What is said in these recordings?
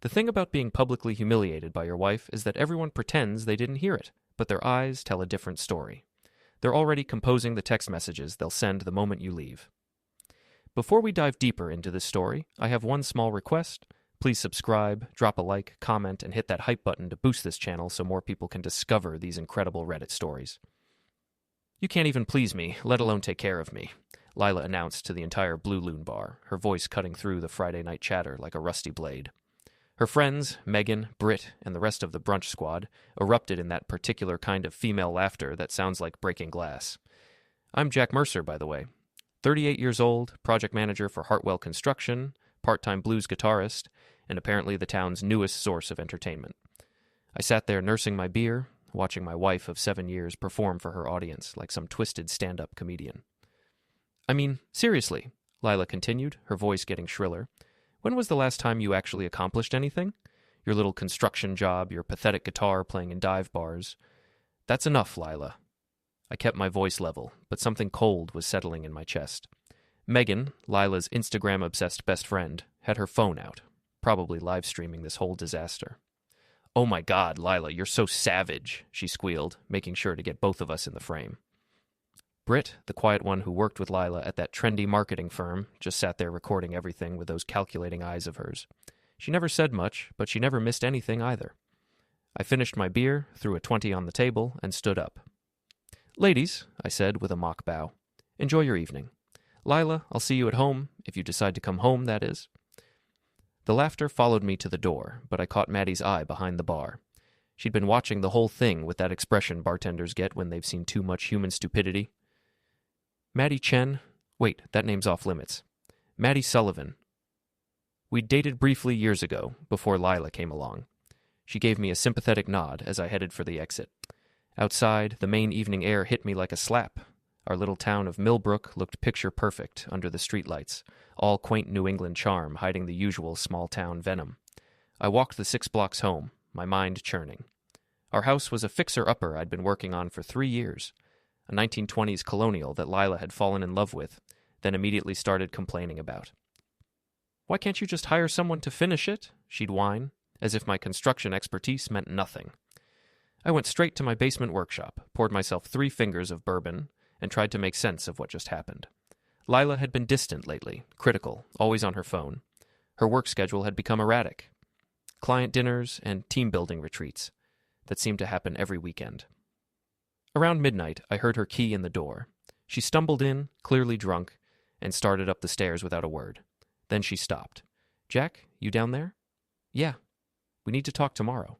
The thing about being publicly humiliated by your wife is that everyone pretends they didn't hear it, but their eyes tell a different story. They're already composing the text messages they'll send the moment you leave. Before we dive deeper into this story, I have one small request. Please subscribe, drop a like, comment, and hit that hype button to boost this channel so more people can discover these incredible Reddit stories. You can't even please me, let alone take care of me, Lila announced to the entire Blue Loon bar, her voice cutting through the Friday night chatter like a rusty blade. Her friends, Megan, Britt, and the rest of the brunch squad, erupted in that particular kind of female laughter that sounds like breaking glass. I'm Jack Mercer, by the way. 38 years old, project manager for Hartwell Construction, part-time blues guitarist, and apparently the town's newest source of entertainment. I sat there nursing my beer, watching my wife of 7 years perform for her audience like some twisted stand-up comedian. I mean, seriously, Lila continued, her voice getting shriller. When was the last time you actually accomplished anything? Your little construction job, your pathetic guitar playing in dive bars. That's enough, Lila. I kept my voice level, but something cold was settling in my chest. Megan, Lila's Instagram-obsessed best friend, had her phone out, probably live-streaming this whole disaster. "Oh my God, Lila, you're so savage," she squealed, making sure to get both of us in the frame. Britt, the quiet one who worked with Lila at that trendy marketing firm, just sat there recording everything with those calculating eyes of hers. She never said much, but she never missed anything either. I finished my beer, threw a 20 on the table, and stood up. "Ladies," I said with a mock bow, "enjoy your evening. Lila, I'll see you at home, if you decide to come home, that is." The laughter followed me to the door, but I caught Maddie's eye behind the bar. She'd been watching the whole thing with that expression bartenders get when they've seen too much human stupidity. Maddie Chen, wait, that name's off limits. Maddie Sullivan. We'd dated briefly years ago, before Lila came along. She gave me a sympathetic nod as I headed for the exit. Outside, the Maine evening air hit me like a slap. Our little town of Millbrook looked picture-perfect under the streetlights, all quaint New England charm hiding the usual small-town venom. I walked the 6 blocks home, my mind churning. Our house was a fixer-upper I'd been working on for 3 years, a 1920s colonial that Lila had fallen in love with, then immediately started complaining about. "Why can't you just hire someone to finish it?" she'd whine, as if my construction expertise meant nothing. I went straight to my basement workshop, poured myself 3 fingers of bourbon, and tried to make sense of what just happened. Lila had been distant lately, critical, always on her phone. Her work schedule had become erratic. Client dinners and team-building retreats that seemed to happen every weekend. Around midnight, I heard her key in the door. She stumbled in, clearly drunk, and started up the stairs without a word. Then she stopped. "Jack, you down there?" "Yeah. We need to talk tomorrow."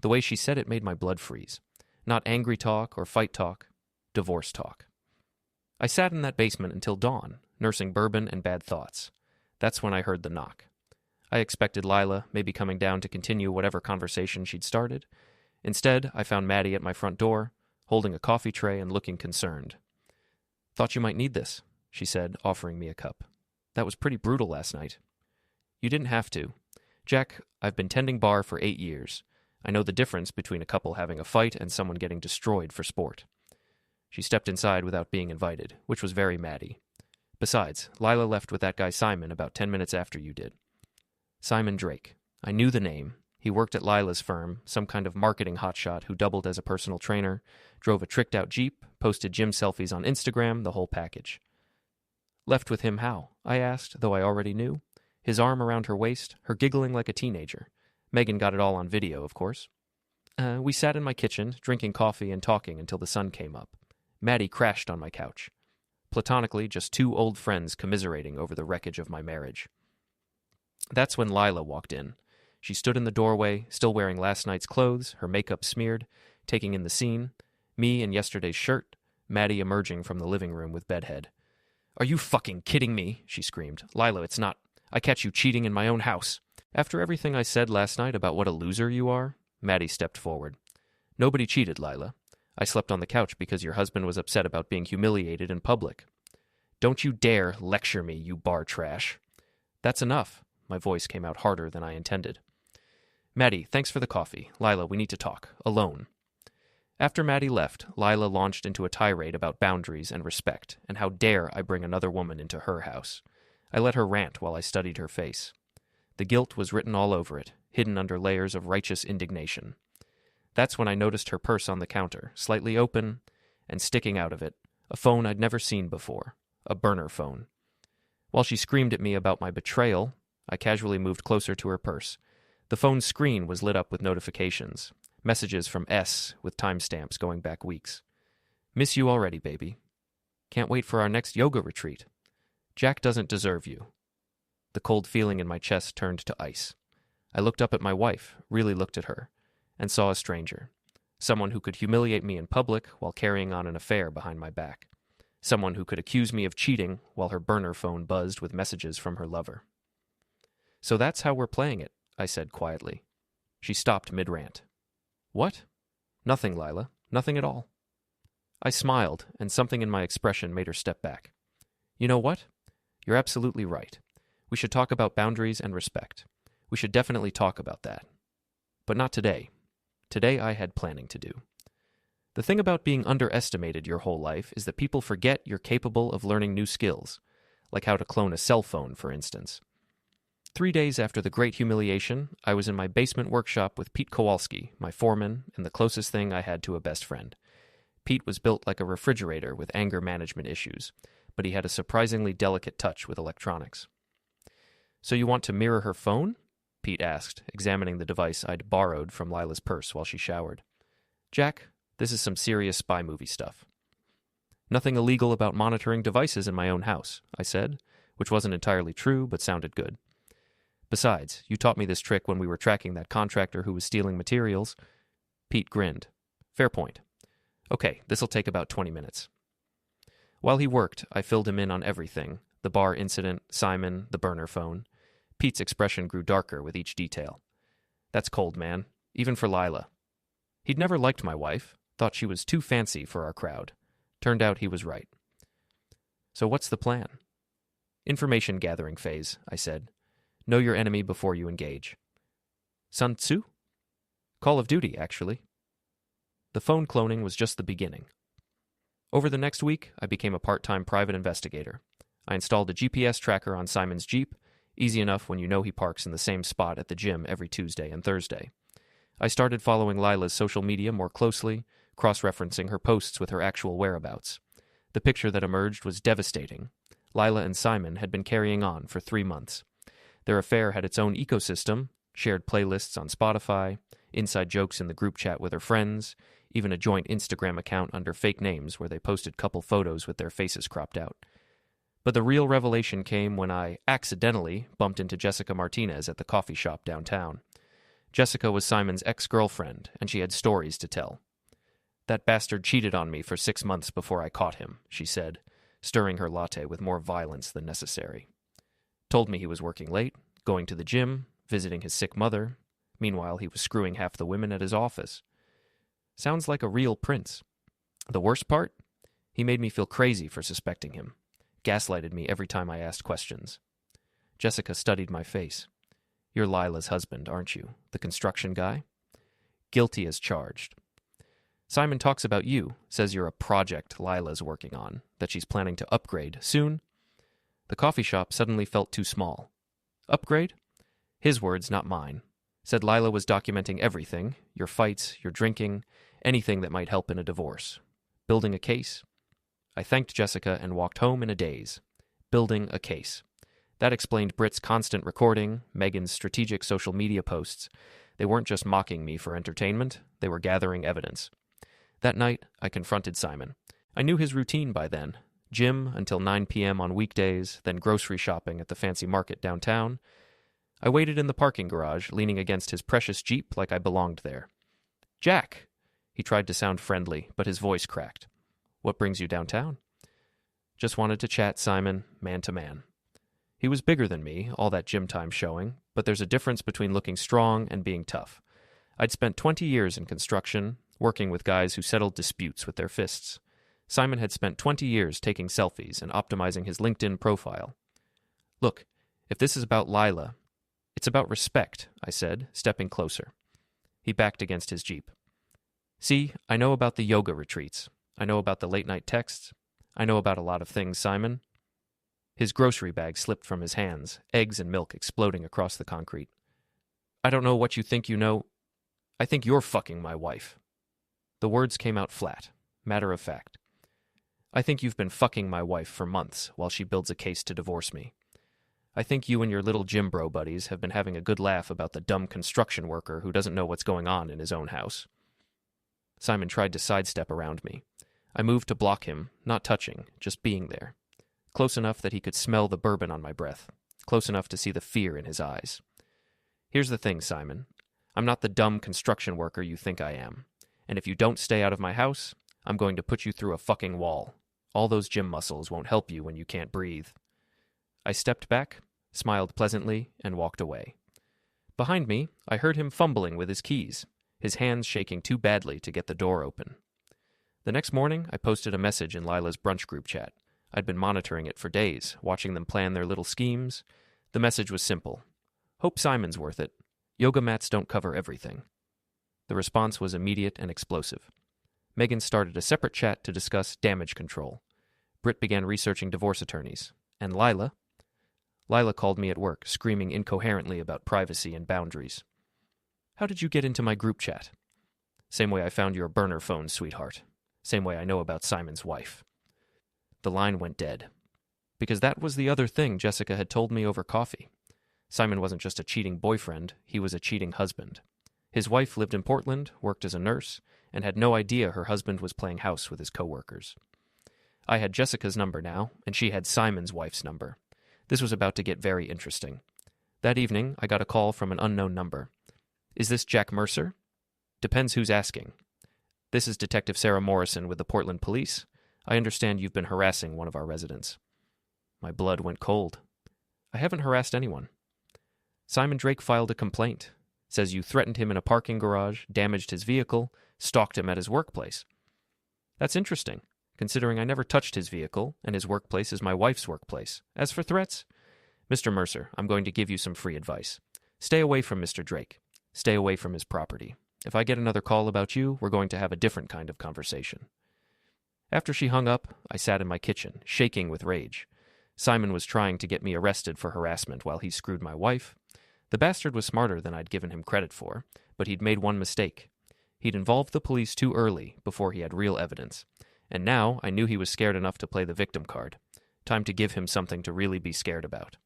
The way she said it made my blood freeze. Not angry talk or fight talk, divorce talk. I sat in that basement until dawn, nursing bourbon and bad thoughts. That's when I heard the knock. I expected Lila, maybe coming down to continue whatever conversation she'd started. Instead, I found Maddie at my front door, holding a coffee tray and looking concerned. "Thought you might need this," she said, offering me a cup. "That was pretty brutal last night." "You didn't have to. Jack, I've been tending bar for 8 years. I know the difference between a couple having a fight and someone getting destroyed for sport." She stepped inside without being invited, which was very Maddie. "Besides, Lila left with that guy Simon about 10 minutes after you did." Simon Drake. I knew the name. He worked at Lila's firm, some kind of marketing hotshot who doubled as a personal trainer, drove a tricked-out Jeep, posted gym selfies on Instagram, the whole package. "Left with him how?" I asked, though I already knew. His arm around her waist, her giggling like a teenager. Megan got it all on video, of course. We sat in my kitchen, drinking coffee and talking until the sun came up. Maddie crashed on my couch. Platonically, just 2 old friends commiserating over the wreckage of my marriage. That's when Lila walked in. She stood in the doorway, still wearing last night's clothes, her makeup smeared, taking in the scene, me in yesterday's shirt, Maddie emerging from the living room with bedhead. "Are you fucking kidding me?" she screamed. "Lila, it's not. I catch you cheating in my own house." "After everything I said last night about what a loser you are," Maddie stepped forward. "Nobody cheated, Lila. I slept on the couch because your husband was upset about being humiliated in public." "Don't you dare lecture me, you bar trash." "That's enough." My voice came out harder than I intended. "Maddie, thanks for the coffee. Lila, we need to talk. Alone." After Maddie left, Lila launched into a tirade about boundaries and respect, and how dare I bring another woman into her house. I let her rant while I studied her face. The guilt was written all over it, hidden under layers of righteous indignation. That's when I noticed her purse on the counter, slightly open, and sticking out of it, a phone I'd never seen before, a burner phone. While she screamed at me about my betrayal, I casually moved closer to her purse. The phone's screen was lit up with notifications, messages from S with timestamps going back weeks. Miss you already, baby. Can't wait for our next yoga retreat. Jack doesn't deserve you. The cold feeling in my chest turned to ice. I looked up at my wife, really looked at her, and saw a stranger. Someone who could humiliate me in public while carrying on an affair behind my back. Someone who could accuse me of cheating while her burner phone buzzed with messages from her lover. So that's how we're playing it, I said quietly. She stopped mid-rant. What? Nothing, Lila. Nothing at all. I smiled, and something in my expression made her step back. You know what? You're absolutely right. We should talk about boundaries and respect. We should definitely talk about that. But not today. Today I had planning to do. The thing about being underestimated your whole life is that people forget you're capable of learning new skills, like how to clone a cell phone, for instance. 3 days after the great humiliation, I was in my basement workshop with Pete Kowalski, my foreman, and the closest thing I had to a best friend. Pete was built like a refrigerator with anger management issues, but he had a surprisingly delicate touch with electronics. So you want to mirror her phone? Pete asked, examining the device I'd borrowed from Lila's purse while she showered. Jack, this is some serious spy movie stuff. Nothing illegal about monitoring devices in my own house, I said, which wasn't entirely true, but sounded good. Besides, you taught me this trick when we were tracking that contractor who was stealing materials. Pete grinned. Fair point. Okay, this'll take about 20 minutes. While he worked, I filled him in on everything. The bar incident, Simon, the burner phone. Pete's expression grew darker with each detail. That's cold, man. Even for Lila. He'd never liked my wife, thought she was too fancy for our crowd. Turned out he was right. So what's the plan? Information gathering phase, I said. Know your enemy before you engage. Sun Tzu? Call of Duty, actually. The phone cloning was just the beginning. Over the next week, I became a part-time private investigator. I installed a GPS tracker on Simon's Jeep, easy enough when you know he parks in the same spot at the gym every Tuesday and Thursday. I started following Lila's social media more closely, cross-referencing her posts with her actual whereabouts. The picture that emerged was devastating. Lila and Simon had been carrying on for 3 months. Their affair had its own ecosystem, shared playlists on Spotify, inside jokes in the group chat with her friends, even a joint Instagram account under fake names where they posted couple photos with their faces cropped out. But the real revelation came when I accidentally bumped into Jessica Martinez at the coffee shop downtown. Jessica was Simon's ex-girlfriend, and she had stories to tell. That bastard cheated on me for 6 months before I caught him, she said, stirring her latte with more violence than necessary. Told me he was working late, going to the gym, visiting his sick mother. Meanwhile, he was screwing half the women at his office. Sounds like a real prince. The worst part? He made me feel crazy for suspecting him. Gaslighted me every time I asked questions. Jessica studied my face. You're Lila's husband, aren't you? The construction guy? Guilty as charged. Simon talks about you, says you're a project Lila's working on, that she's planning to upgrade soon. The coffee shop suddenly felt too small. Upgrade? His words, not mine. Said Lila was documenting everything, your fights, your drinking, anything that might help in a divorce. Building a case? I thanked Jessica and walked home in a daze. Building a case. That explained Britt's constant recording, Megan's strategic social media posts. They weren't just mocking me for entertainment, they were gathering evidence. That night, I confronted Simon. I knew his routine by then. Gym until 9 p.m. on weekdays, then grocery shopping at the fancy market downtown. I waited in the parking garage, leaning against his precious Jeep like I belonged there. Jack! He tried to sound friendly, but his voice cracked. What brings you downtown? Just wanted to chat, Simon, man to man. He was bigger than me, all that gym time showing, but there's a difference between looking strong and being tough. I'd spent 20 years in construction, working with guys who settled disputes with their fists. Simon had spent 20 years taking selfies and optimizing his LinkedIn profile. Look, if this is about Lila, it's about respect, I said, stepping closer. He backed against his Jeep. See, I know about the yoga retreats. I know about the late-night texts. I know about a lot of things, Simon. His grocery bag slipped from his hands, eggs and milk exploding across the concrete. I don't know what you think you know. I think you're fucking my wife. The words came out flat, matter of fact. I think you've been fucking my wife for months while she builds a case to divorce me. I think you and your little gym bro buddies have been having a good laugh about the dumb construction worker who doesn't know what's going on in his own house. Simon tried to sidestep around me. I moved to block him, not touching, just being there. Close enough that he could smell the bourbon on my breath. Close enough to see the fear in his eyes. Here's the thing, Simon. I'm not the dumb construction worker you think I am. And if you don't stay out of my house, I'm going to put you through a fucking wall. All those gym muscles won't help you when you can't breathe. I stepped back, smiled pleasantly, and walked away. Behind me, I heard him fumbling with his keys, his hands shaking too badly to get the door open. The next morning, I posted a message in Lila's brunch group chat. I'd been monitoring it for days, watching them plan their little schemes. The message was simple. Hope Simon's worth it. Yoga mats don't cover everything. The response was immediate and explosive. Megan started a separate chat to discuss damage control. Britt began researching divorce attorneys. And Lila called me at work, screaming incoherently about privacy and boundaries. How did you get into my group chat? Same way I found your burner phone, sweetheart. Same way I know about Simon's wife. The line went dead. Because that was the other thing Jessica had told me over coffee. Simon wasn't just a cheating boyfriend, he was a cheating husband. His wife lived in Portland, worked as a nurse, and had no idea her husband was playing house with his coworkers. I had Jessica's number now, and she had Simon's wife's number. This was about to get very interesting. That evening, I got a call from an unknown number. Is this Jack Mercer? Depends who's asking. This is Detective Sarah Morrison with the Portland Police. I understand you've been harassing one of our residents. My blood went cold. I haven't harassed anyone. Simon Drake filed a complaint. Says you threatened him in a parking garage, damaged his vehicle, stalked him at his workplace. That's interesting, considering I never touched his vehicle, and his workplace is my wife's workplace. As for threats, Mr. Mercer, I'm going to give you some free advice. Stay away from Mr. Drake. Stay away from his property. If I get another call about you, we're going to have a different kind of conversation. After she hung up, I sat in my kitchen, shaking with rage. Simon was trying to get me arrested for harassment while he screwed my wife. The bastard was smarter than I'd given him credit for, but he'd made one mistake. He'd involved the police too early, before he had real evidence. And now I knew he was scared enough to play the victim card. Time to give him something to really be scared about.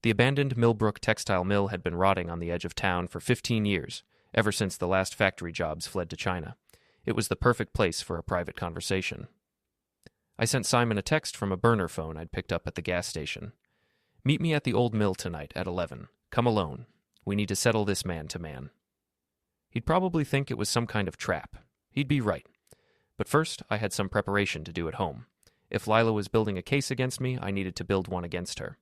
The abandoned Millbrook Textile Mill had been rotting on the edge of town for 15 years, ever since the last factory jobs fled to China. It was the perfect place for a private conversation. I sent Simon a text from a burner phone I'd picked up at the gas station. Meet me at the old mill tonight at 11. Come alone. We need to settle this man to man. He'd probably think it was some kind of trap. He'd be right. But first, I had some preparation to do at home. If Lila was building a case against me, I needed to build one against her.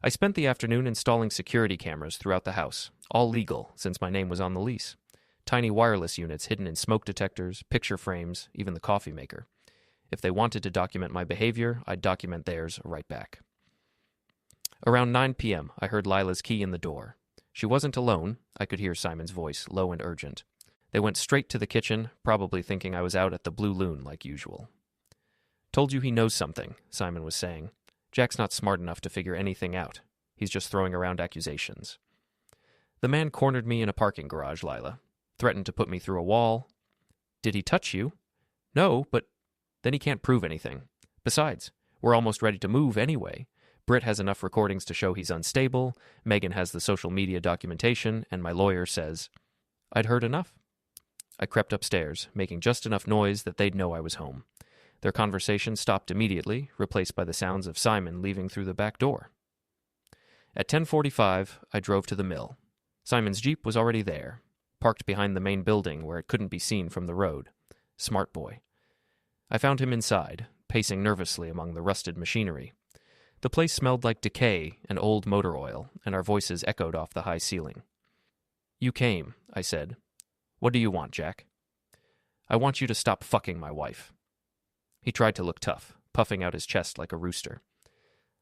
I spent the afternoon installing security cameras throughout the house, all legal since my name was on the lease. Tiny wireless units hidden in smoke detectors, picture frames, even the coffee maker. If they wanted to document my behavior, I'd document theirs right back. Around 9 p.m., I heard Lila's key in the door. She wasn't alone. I could hear Simon's voice, low and urgent. They went straight to the kitchen, probably thinking I was out at the Blue Loon like usual. Told you he knows something, Simon was saying. Jack's not smart enough to figure anything out. He's just throwing around accusations. The man cornered me in a parking garage, Lila. Threatened to put me through a wall. Did he touch you? No, but then he can't prove anything. Besides, we're almost ready to move anyway. Britt has enough recordings to show he's unstable, Megan has the social media documentation, and my lawyer says, I'd heard enough. I crept upstairs, making just enough noise that they'd know I was home. Their conversation stopped immediately, replaced by the sounds of Simon leaving through the back door. At 10:45, I drove to the mill. Simon's Jeep was already there, parked behind the main building where it couldn't be seen from the road. Smart boy. I found him inside, pacing nervously among the rusted machinery. The place smelled like decay and old motor oil, and our voices echoed off the high ceiling. You came, I said. What do you want, Jack? I want you to stop fucking my wife. He tried to look tough, puffing out his chest like a rooster.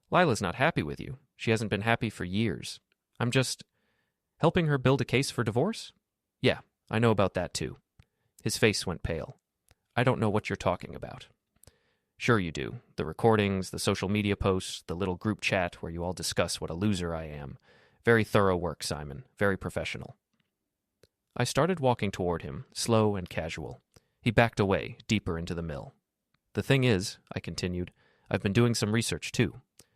Lila's not happy with you. She hasn't been happy for years. I'm just helping her build a case for divorce? Yeah, I know about that too. His face went pale. I don't know what you're talking about. Sure you do. The recordings, the social media posts, the little group chat where you all discuss what a loser I am. Very thorough work, Simon. Very professional. I started walking toward him, slow and casual. He backed away, deeper into the mill. The thing is, I continued, I've been doing some research too.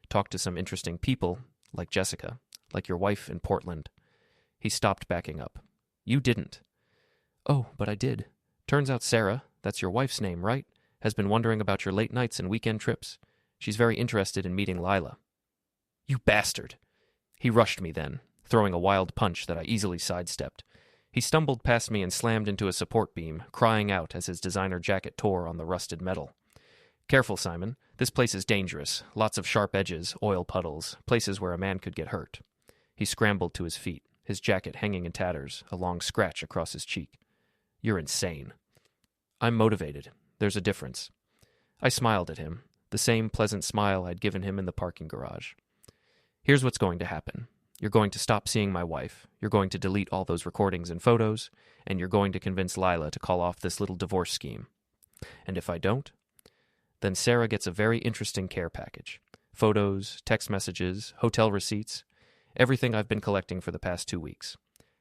Talked to some interesting people, like Jessica, like your wife in Portland. He stopped backing up. You didn't. Oh, but I did. Turns out Sarah, that's your wife's name, right? Has been wondering about your late nights and weekend trips. She's very interested in meeting Lila. You bastard! He rushed me then, throwing a wild punch that I easily sidestepped. He stumbled past me and slammed into a support beam, crying out as his designer jacket tore on the rusted metal. Careful, Simon. This place is dangerous. Lots of sharp edges, oil puddles, places where a man could get hurt. He scrambled to his feet, his jacket hanging in tatters, a long scratch across his cheek. You're insane. I'm motivated. There's a difference. I smiled at him, the same pleasant smile I'd given him in the parking garage. Here's what's going to happen. You're going to stop seeing my wife, you're going to delete all those recordings and photos, and you're going to convince Lila to call off this little divorce scheme. And if I don't, then Sarah gets a very interesting care package. Photos, text messages, hotel receipts, everything I've been collecting for the past 2 weeks.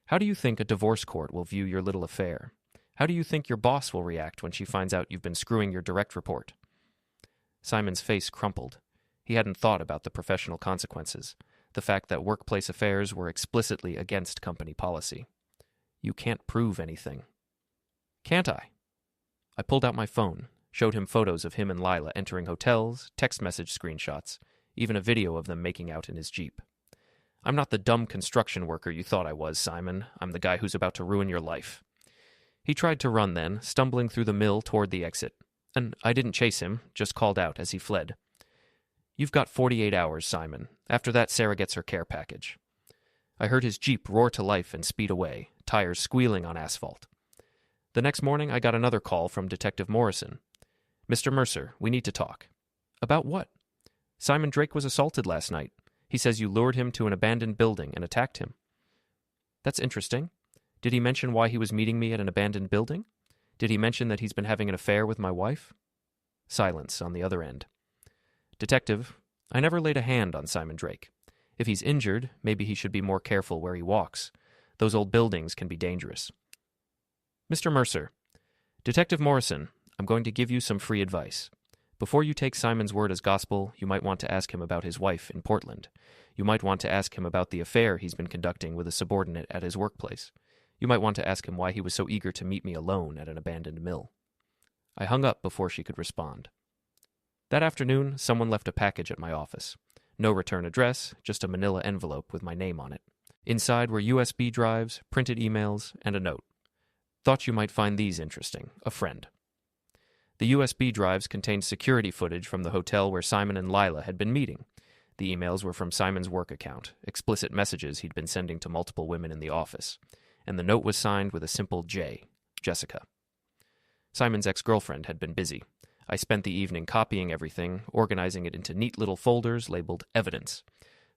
How do you think a divorce court will view your little affair? How do you think your boss will react when she finds out you've been screwing your direct report? Simon's face crumpled. He hadn't thought about the professional consequences, the fact that workplace affairs were explicitly against company policy. You can't prove anything. Can't I? I pulled out my phone, showed him photos of him and Lila entering hotels, text message screenshots, even a video of them making out in his Jeep. I'm not the dumb construction worker you thought I was, Simon. I'm the guy who's about to ruin your life. He tried to run then, stumbling through the mill toward the exit, and I didn't chase him, just called out as he fled. You've got 48 hours, Simon. After that, Sarah gets her care package. I heard his Jeep roar to life and speed away, tires squealing on asphalt. The next morning, I got another call from Detective Morrison. Mr. Mercer, we need to talk. About what? Simon Drake was assaulted last night. He says you lured him to an abandoned building and attacked him. That's interesting. Did he mention why he was meeting me at an abandoned building? Did he mention that he's been having an affair with my wife? Silence on the other end. Detective, I never laid a hand on Simon Drake. If he's injured, maybe he should be more careful where he walks. Those old buildings can be dangerous. Mr. Mercer, Detective Morrison, I'm going to give you some free advice. Before you take Simon's word as gospel, you might want to ask him about his wife in Portland. You might want to ask him about the affair he's been conducting with a subordinate at his workplace. You might want to ask him why he was so eager to meet me alone at an abandoned mill. I hung up before she could respond. That afternoon, someone left a package at my office. No return address, just a manila envelope with my name on it. Inside were USB drives, printed emails, and a note. Thought you might find these interesting. A friend. The USB drives contained security footage from the hotel where Simon and Lila had been meeting. The emails were from Simon's work account, explicit messages he'd been sending to multiple women in the office. And the note was signed with a simple J, Jessica. Simon's ex-girlfriend had been busy. I spent the evening copying everything, organizing it into neat little folders labeled Evidence.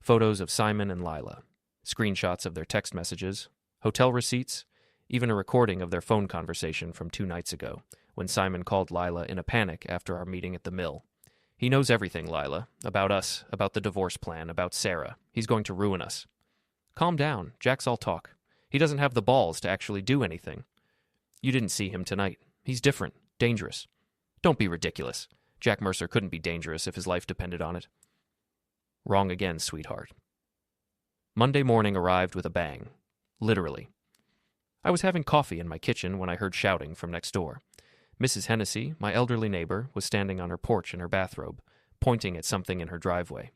Photos of Simon and Lila, screenshots of their text messages, hotel receipts, even a recording of their phone conversation from 2 nights ago, when Simon called Lila in a panic after our meeting at the mill. He knows everything, Lila, about us, about the divorce plan, about Sarah. He's going to ruin us. Calm down, Jack's all talk. He doesn't have the balls to actually do anything. You didn't see him tonight. He's different, dangerous. Don't be ridiculous. Jack Mercer couldn't be dangerous if his life depended on it. Wrong again, sweetheart. Monday morning arrived with a bang. Literally. I was having coffee in my kitchen when I heard shouting from next door. Mrs. Hennessy, my elderly neighbor, was standing on her porch in her bathrobe, pointing at something in her driveway.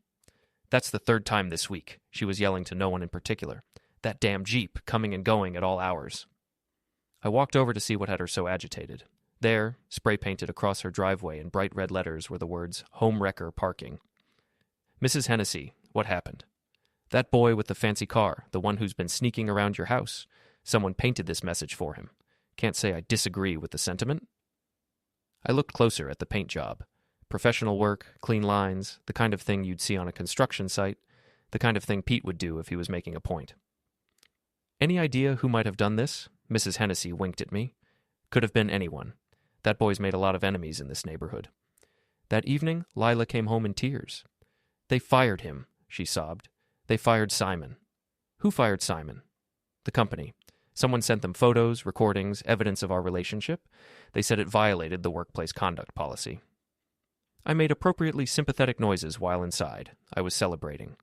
That's the 3rd time this week, she was yelling to no one in particular. That damn Jeep, coming and going at all hours. I walked over to see what had her so agitated. There, spray-painted across her driveway in bright red letters, were the words, Home Wrecker Parking. Mrs. Hennessy, what happened? That boy with the fancy car, the one who's been sneaking around your house. Someone painted this message for him. Can't say I disagree with the sentiment. I looked closer at the paint job. Professional work, clean lines, the kind of thing you'd see on a construction site, the kind of thing Pete would do if he was making a point. Any idea who might have done this? Mrs. Hennessy winked at me. Could have been anyone. That boy's made a lot of enemies in this neighborhood. That evening, Lila came home in tears. They fired him, she sobbed. They fired Simon. Who fired Simon? The company. Someone sent them photos, recordings, evidence of our relationship. They said it violated the workplace conduct policy. I made appropriately sympathetic noises while inside. I was celebrating.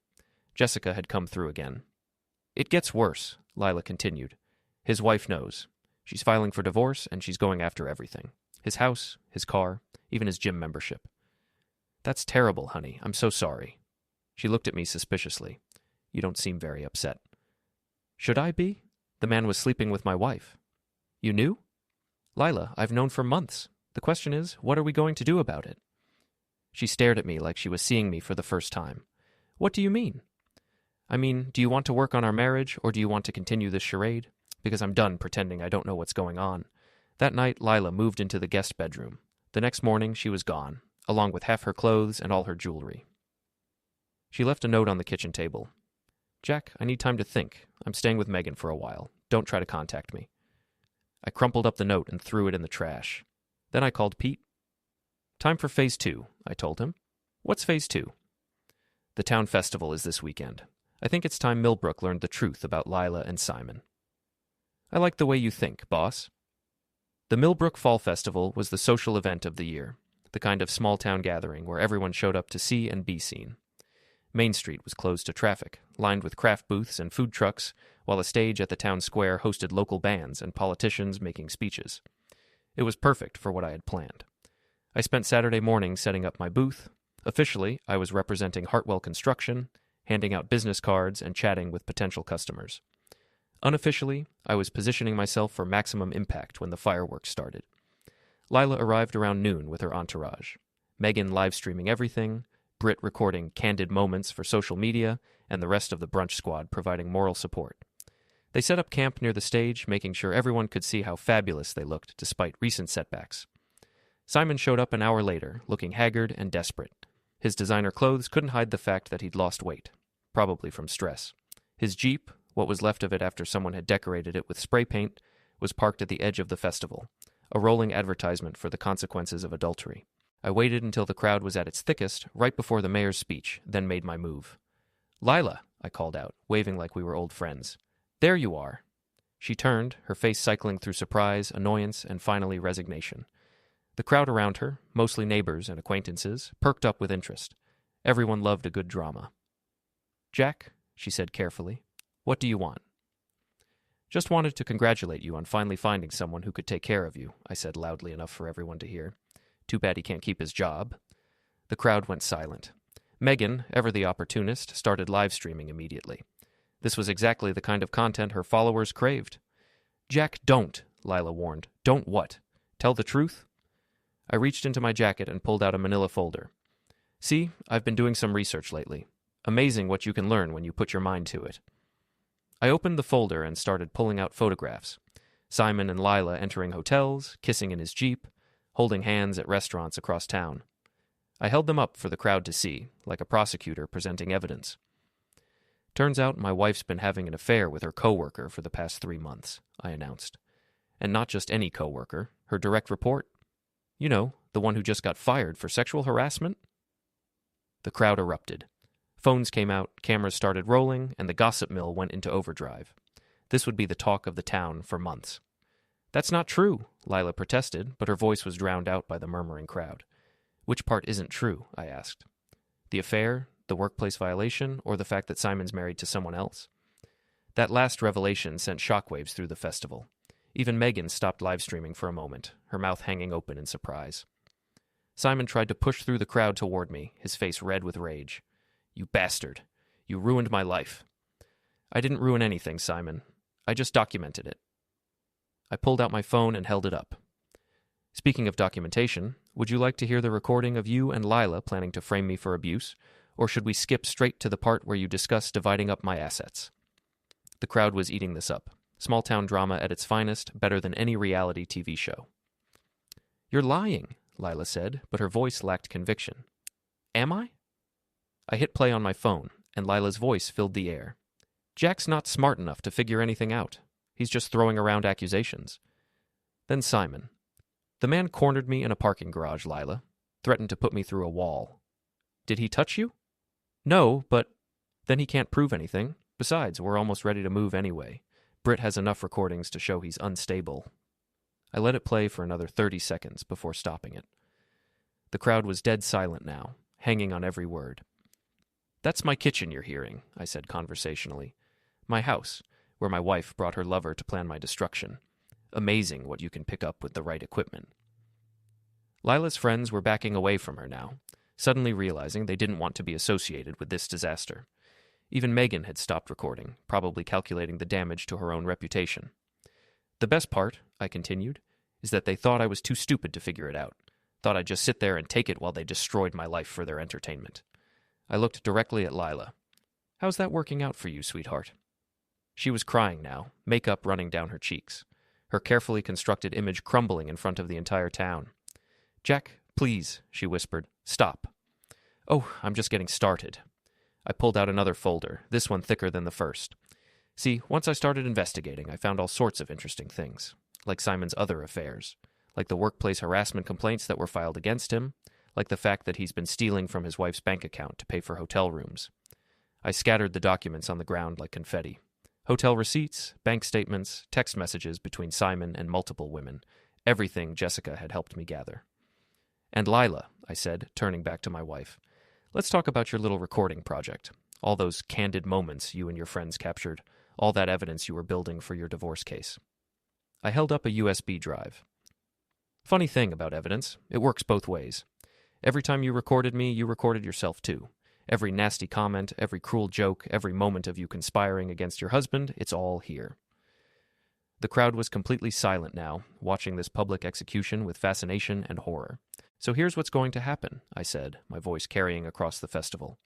Jessica had come through again. It gets worse, Lila continued. His wife knows. She's filing for divorce, and she's going after everything. His house, his car, even his gym membership. That's terrible, honey. I'm so sorry. She looked at me suspiciously. You don't seem very upset. Should I be? The man was sleeping with my wife. You knew? Lila, I've known for months. The question is, what are we going to do about it? She stared at me like she was seeing me for the first time. What do you mean? I mean, do you want to work on our marriage, or do you want to continue this charade? Because I'm done pretending I don't know what's going on. That night, Lila moved into the guest bedroom. The next morning, she was gone, along with half her clothes and all her jewelry. She left a note on the kitchen table. Jack, I need time to think. I'm staying with Megan for a while. Don't try to contact me. I crumpled up the note and threw it in the trash. Then I called Pete. Time for Phase 2, I told him. What's Phase 2? The town festival is this weekend. I think it's time Millbrook learned the truth about Lila and Simon. I like the way you think, boss. The Millbrook Fall Festival was the social event of the year, the kind of small-town gathering where everyone showed up to see and be seen. Main Street was closed to traffic, lined with craft booths and food trucks, while a stage at the town square hosted local bands and politicians making speeches. It was perfect for what I had planned. I spent Saturday morning setting up my booth. Officially, I was representing Hartwell Construction, handing out business cards and chatting with potential customers. Unofficially, I was positioning myself for maximum impact when the fireworks started. Lila arrived around noon with her entourage. Megan live-streaming everything, Britt recording candid moments for social media, and the rest of the brunch squad providing moral support. They set up camp near the stage, making sure everyone could see how fabulous they looked despite recent setbacks. Simon showed up an hour later, looking haggard and desperate. His designer clothes couldn't hide the fact that he'd lost weight, probably from stress. His Jeep, what was left of it after someone had decorated it with spray paint, was parked at the edge of the festival, a rolling advertisement for the consequences of adultery. I waited until the crowd was at its thickest, right before the mayor's speech, then made my move. Lila, I called out, waving like we were old friends. There you are. She turned, her face cycling through surprise, annoyance, and finally resignation. The crowd around her, mostly neighbors and acquaintances, perked up with interest. Everyone loved a good drama. Jack, she said carefully, what do you want? Just wanted to congratulate you on finally finding someone who could take care of you, I said loudly enough for everyone to hear. Too bad he can't keep his job. The crowd went silent. Megan, ever the opportunist, started live streaming immediately. This was exactly the kind of content her followers craved. Jack, don't, Lila warned. Don't what? Tell the truth? I reached into my jacket and pulled out a manila folder. See, I've been doing some research lately. Amazing what you can learn when you put your mind to it. I opened the folder and started pulling out photographs. Simon and Lila entering hotels, kissing in his Jeep, holding hands at restaurants across town. I held them up for the crowd to see, like a prosecutor presenting evidence. Turns out my wife's been having an affair with her coworker for the past 3 months, I announced. And not just any coworker, her direct report. You know, the one who just got fired for sexual harassment? The crowd erupted. Phones came out, cameras started rolling, and the gossip mill went into overdrive. This would be the talk of the town for months. That's not true, Lila protested, but her voice was drowned out by the murmuring crowd. Which part isn't true? I asked. The affair, the workplace violation, or the fact that Simon's married to someone else? That last revelation sent shockwaves through the festival. Even Megan stopped live streaming for a moment, her mouth hanging open in surprise. Simon tried to push through the crowd toward me, his face red with rage. You bastard. You ruined my life. I didn't ruin anything, Simon. I just documented it. I pulled out my phone and held it up. Speaking of documentation, would you like to hear the recording of you and Lila planning to frame me for abuse, or should we skip straight to the part where you discuss dividing up my assets? The crowd was eating this up. Small-town drama at its finest, better than any reality TV show. You're lying, Lila said, but her voice lacked conviction. Am I? I hit play on my phone, and Lila's voice filled the air. Jack's not smart enough to figure anything out. He's just throwing around accusations. Then Simon. The man cornered me in a parking garage, Lila. Threatened to put me through a wall. Did he touch you? No, but then he can't prove anything. Besides, we're almost ready to move anyway. Britt has enough recordings to show he's unstable. I let it play for another 30 seconds before stopping it. The crowd was dead silent now, hanging on every word. "That's my kitchen you're hearing," I said conversationally. "My house, where my wife brought her lover to plan my destruction. Amazing what you can pick up with the right equipment." Lila's friends were backing away from her now, suddenly realizing they didn't want to be associated with this disaster. Even Megan had stopped recording, probably calculating the damage to her own reputation. "The best part," I continued, "is that they thought I was too stupid to figure it out. Thought I'd just sit there and take it while they destroyed my life for their entertainment." I looked directly at Lila. "How's that working out for you, sweetheart?" She was crying now, makeup running down her cheeks, her carefully constructed image crumbling in front of the entire town. "Jack, please," she whispered. "Stop." "Oh, I'm just getting started." I pulled out another folder, this one thicker than the first. See, once I started investigating, I found all sorts of interesting things, like Simon's other affairs, like the workplace harassment complaints that were filed against him, like the fact that he's been stealing from his wife's bank account to pay for hotel rooms. I scattered the documents on the ground like confetti. Hotel receipts, bank statements, text messages between Simon and multiple women, everything Jessica had helped me gather. "And Lila," I said, turning back to my wife, "let's talk about your little recording project. All those candid moments you and your friends captured, all that evidence you were building for your divorce case." I held up a USB drive. "Funny thing about evidence, it works both ways. Every time you recorded me, you recorded yourself too. Every nasty comment, every cruel joke, every moment of you conspiring against your husband, it's all here." The crowd was completely silent now, watching this public execution with fascination and horror. "So here's what's going to happen," I said, my voice carrying across the festival.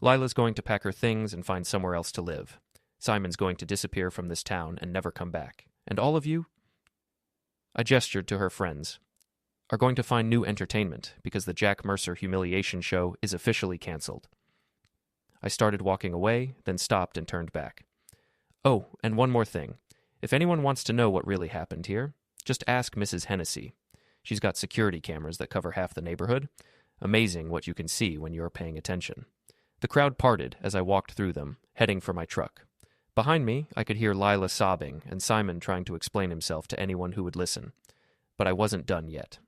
"Lila's going to pack her things and find somewhere else to live. Simon's going to disappear from this town and never come back. And all of you," I gestured to her friends, "are going to find new entertainment because the Jack Mercer humiliation show is officially canceled." I started walking away, then stopped and turned back. "Oh, and one more thing. If anyone wants to know what really happened here, just ask Mrs. Hennessy. She's got security cameras that cover half the neighborhood. Amazing what you can see when you're paying attention." The crowd parted as I walked through them, heading for my truck. Behind me, I could hear Lila sobbing and Simon trying to explain himself to anyone who would listen. But I wasn't done yet.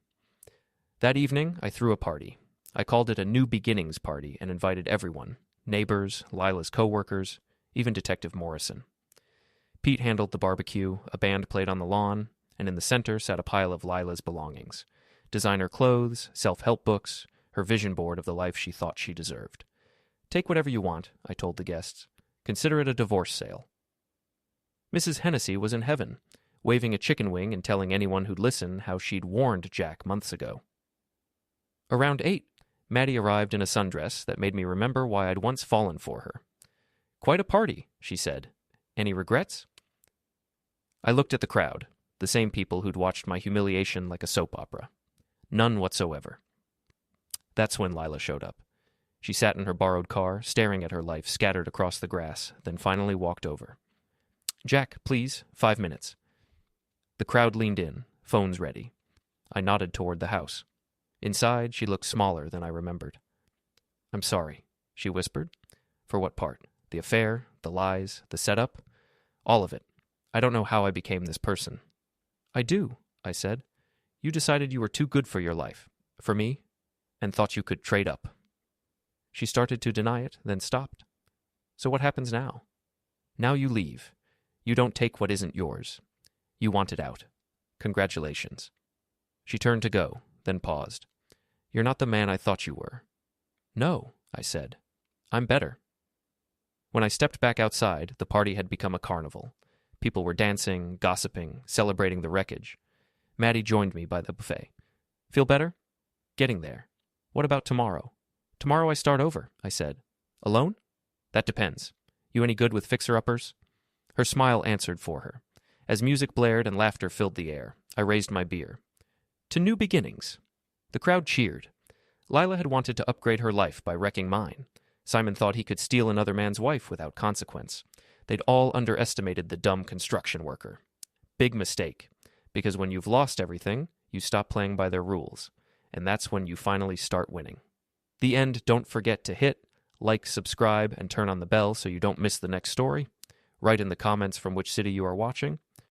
That evening, I threw a party. I called it a New Beginnings party and invited everyone, neighbors, Lila's co-workers, even Detective Morrison. Pete handled the barbecue, a band played on the lawn, and in the center sat a pile of Lila's belongings. Designer clothes, self-help books, her vision board of the life she thought she deserved. "Take whatever you want," I told the guests. "Consider it a divorce sale." Mrs. Hennessy was in heaven, waving a chicken wing and telling anyone who'd listen how she'd warned Jack months ago. Around 8, Maddie arrived in a sundress that made me remember why I'd once fallen for her. "Quite a party," she said. "Any regrets?" I looked at the crowd, the same people who'd watched my humiliation like a soap opera. None whatsoever. That's when Lila showed up. She sat in her borrowed car, staring at her life scattered across the grass, then finally walked over. "Jack, please, 5 minutes." The crowd leaned in, phones ready. I nodded toward the house. Inside, she looked smaller than I remembered. "I'm sorry," she whispered. "For what part? The affair, the lies, the setup? All of it. I don't know how I became this person." "I do," I said. "You decided you were too good for your life, for me, and thought you could trade up." She started to deny it, then stopped. "So what happens now?" "Now you leave. You don't take what isn't yours. You want it out. Congratulations." She turned to go, then paused. "You're not the man I thought you were." "No," I said. "I'm better." When I stepped back outside, the party had become a carnival. People were dancing, gossiping, celebrating the wreckage. Maddie joined me by the buffet. "Feel better?" "Getting there." "What about tomorrow?" "Tomorrow I start over," I said. "Alone?" "That depends. You any good with fixer-uppers?" Her smile answered for her. As music blared and laughter filled the air, I raised my beer. "To new beginnings." The crowd cheered. Lila had wanted to upgrade her life by wrecking mine. Simon thought he could steal another man's wife without consequence. They'd all underestimated the dumb construction worker. Big mistake, because when you've lost everything, you stop playing by their rules, and that's when you finally start winning. The end, don't forget to hit like, subscribe, and turn on the bell so you don't miss the next story. Write in the comments from which city you are watching,